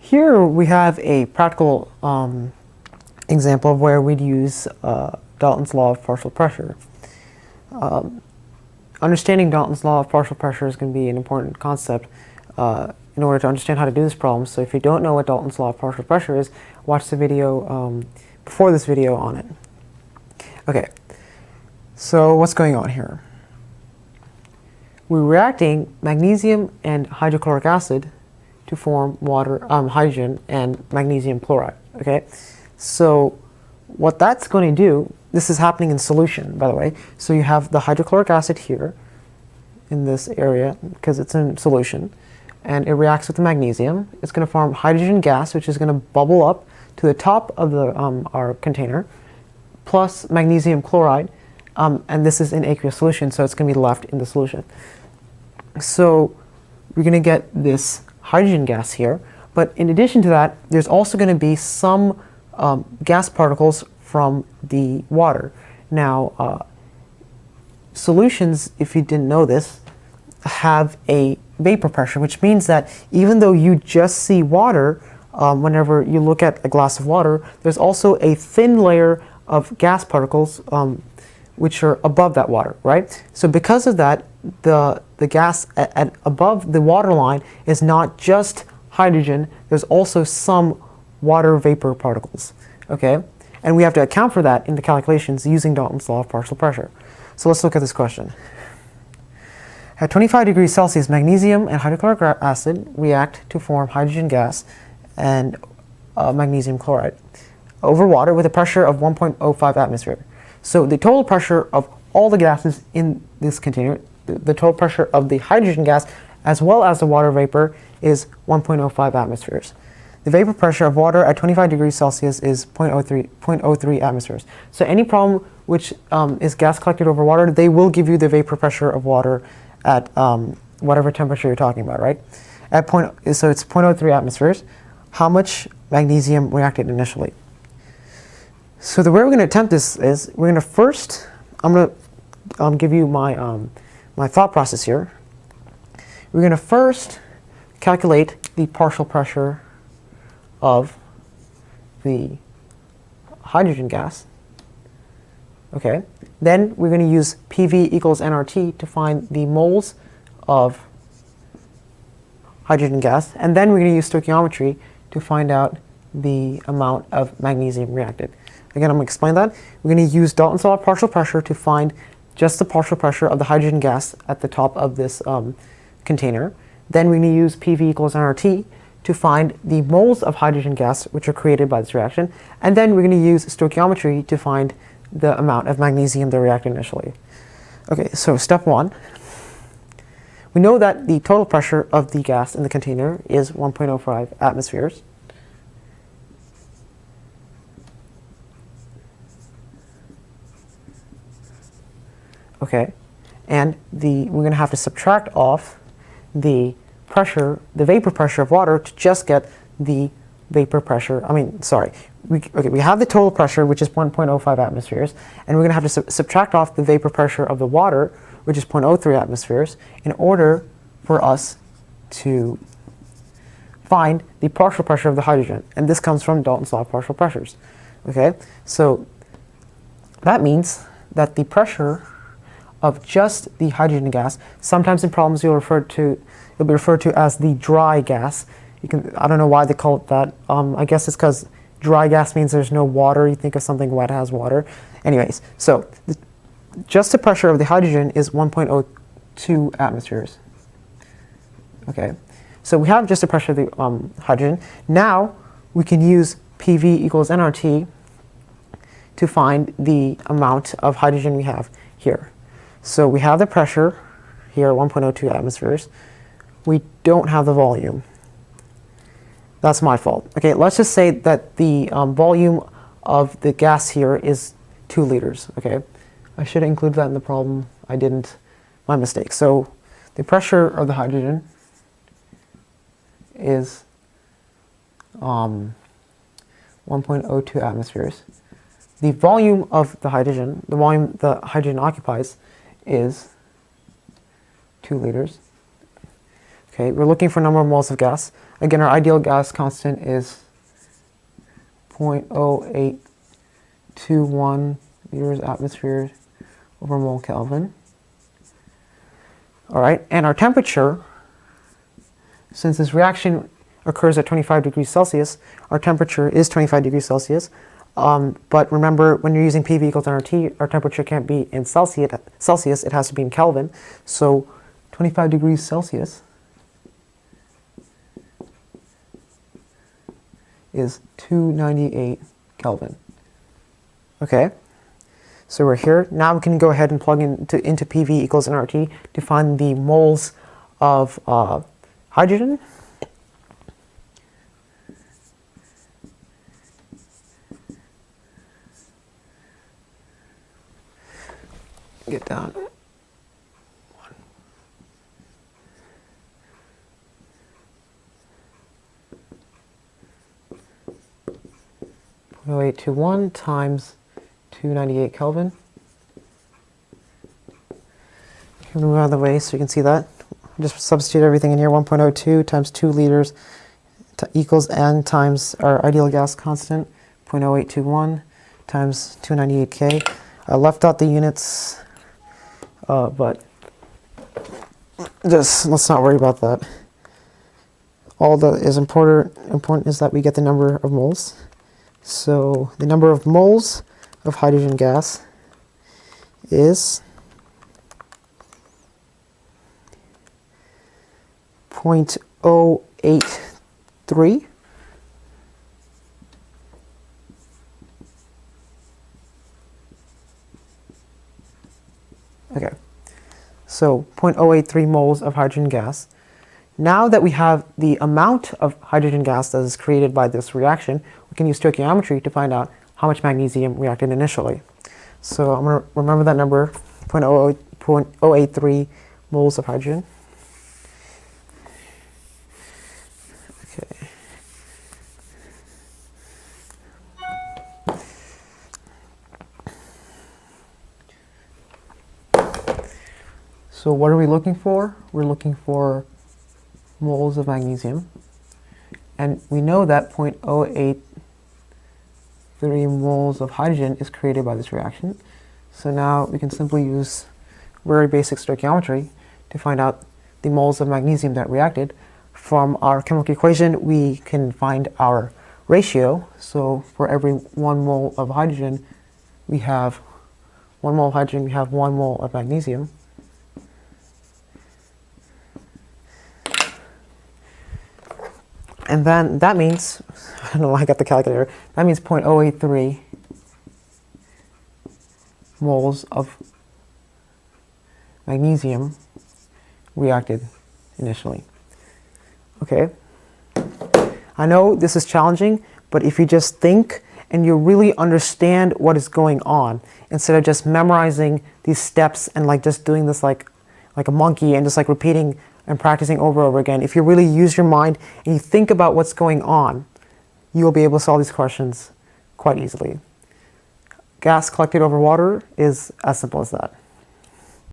Here we have a practical example of where we'd use Dalton's law of partial pressure. Understanding Dalton's law of partial pressure is going to be an important concept in order to understand how to do this problem. So if you don't know what Dalton's law of partial pressure is, watch the video before this video on it. Okay, so what's going on here? We're reacting magnesium and hydrochloric acid to form water, hydrogen and magnesium chloride. Okay, so what that's going to do, this is happening in solution, by the way. So you have the hydrochloric acid here in this area because it's in solution, and it reacts with the magnesium. It's going to form hydrogen gas, which is going to bubble up to the top of the our container, plus magnesium chloride, and this is in aqueous solution, so it's going to be left in the solution. So we're going to get this hydrogen gas here, but in addition to that, there's also going to be some gas particles from the water. Now, solutions, if you didn't know this, have a vapor pressure, which means that even though you just see water, whenever you look at a glass of water, there's also a thin layer of gas particles which are above that water, right? So because of that, the gas at above the water line is not just hydrogen, there's also some water vapor particles, okay? And we have to account for that in the calculations using Dalton's law of partial pressure. So let's look at this question. At 25 degrees Celsius, magnesium and hydrochloric acid react to form hydrogen gas and magnesium chloride over water with a pressure of 1.05 atmosphere. So the total pressure of all the gases in this container, the total pressure of the hydrogen gas as well as the water vapor is 1.05 atmospheres. The vapor pressure of water at 25 degrees Celsius is 0.03 atmospheres. So any problem which is gas collected over water, they will give you the vapor pressure of water at whatever temperature you're talking about, right? So it's 0.03 atmospheres. How much magnesium reacted initially? So the way we're going to attempt this is we're going to first, I'm going to give you my, my thought process here. We're going to first calculate the partial pressure of the hydrogen gas. Okay. Then we're going to use PV equals nRT to find the moles of hydrogen gas. And then we're going to use stoichiometry to find out the amount of magnesium reacted. Again, I'm going to explain that. We're going to use Dalton's law of partial pressure to find just the partial pressure of the hydrogen gas at the top of this container. Then we're going to use PV equals nRT to find the moles of hydrogen gas which are created by this reaction. And then we're going to use stoichiometry to find the amount of magnesium that reacted initially. Okay, so step one. We know that the total pressure of the gas in the container is 1.05 atmospheres. Okay, and we're going to have to subtract off the pressure, the vapor pressure of water to just get the vapor pressure. We have the total pressure, which is 1.05 atmospheres, and we're going to have to subtract off the vapor pressure of the water, which is 0.03 atmospheres, in order for us to find the partial pressure of the hydrogen. And this comes from Dalton's law of partial pressures. Okay, so that means that the pressure of just the hydrogen gas, sometimes in problems you'll be referred to as the dry gas. I don't know why they call it that. I guess it's because dry gas means there's no water. You think of something wet has water. Anyways, so just the pressure of the hydrogen is 1.02 atmospheres. Okay, so we have just the pressure of the hydrogen. Now we can use PV equals nRT to find the amount of hydrogen we have here. So we have the pressure here, 1.02 atmospheres. We don't have the volume. That's my fault. Okay, let's just say that the volume of the gas here is 2 liters. Okay, I should include that in the problem. I didn't. My mistake. So the pressure of the hydrogen is 1.02 atmospheres. The volume of the hydrogen, the volume the hydrogen occupies, is 2 liters. Okay, we're looking for number of moles of gas. Again, our ideal gas constant is 0.0821 liters atmosphere over mole Kelvin. All right, and our temperature, since this reaction occurs at 25 degrees Celsius, our temperature is 25 degrees Celsius. But remember, when you're using PV equals nRT, our temperature can't be in Celsius, it has to be in Kelvin. So 25 degrees Celsius is 298 Kelvin. Okay, so we're here. Now we can go ahead and plug into PV equals nRT to find the moles of hydrogen. Get down. 0.0821 times 298 Kelvin. Move out of the way so you can see that. Just substitute everything in here. 1.02 times 2 liters equals N times our ideal gas constant, 0.0821 times 298 K. I left out the units, but just let's not worry about that. All that is important is that we get the number of moles. So the number of moles of hydrogen gas is 0.083. Okay, so 0.083 moles of hydrogen gas. Now that we have the amount of hydrogen gas that is created by this reaction, we can use stoichiometry to find out how much magnesium reacted initially. So I'm going to remember that number, 0.083 moles of hydrogen. Okay. So what are we looking for? We're looking for moles of magnesium. And we know that 0.083 moles of hydrogen is created by this reaction. So now we can simply use very basic stoichiometry to find out the moles of magnesium that reacted. From our chemical equation, we can find our ratio. So for every 1 mole of hydrogen, we have 1 mole of hydrogen, we have 1 mole of magnesium. And then that means, I don't know why I got the calculator, that means 0.083 moles of magnesium reacted initially. Okay, I know this is challenging, but if you just think and you really understand what is going on, instead of just memorizing these steps and like just doing this like a monkey and just like repeating and practicing over and over again, if you really use your mind and you think about what's going on, you will be able to solve these questions quite easily. Gas collected over water is as simple as that.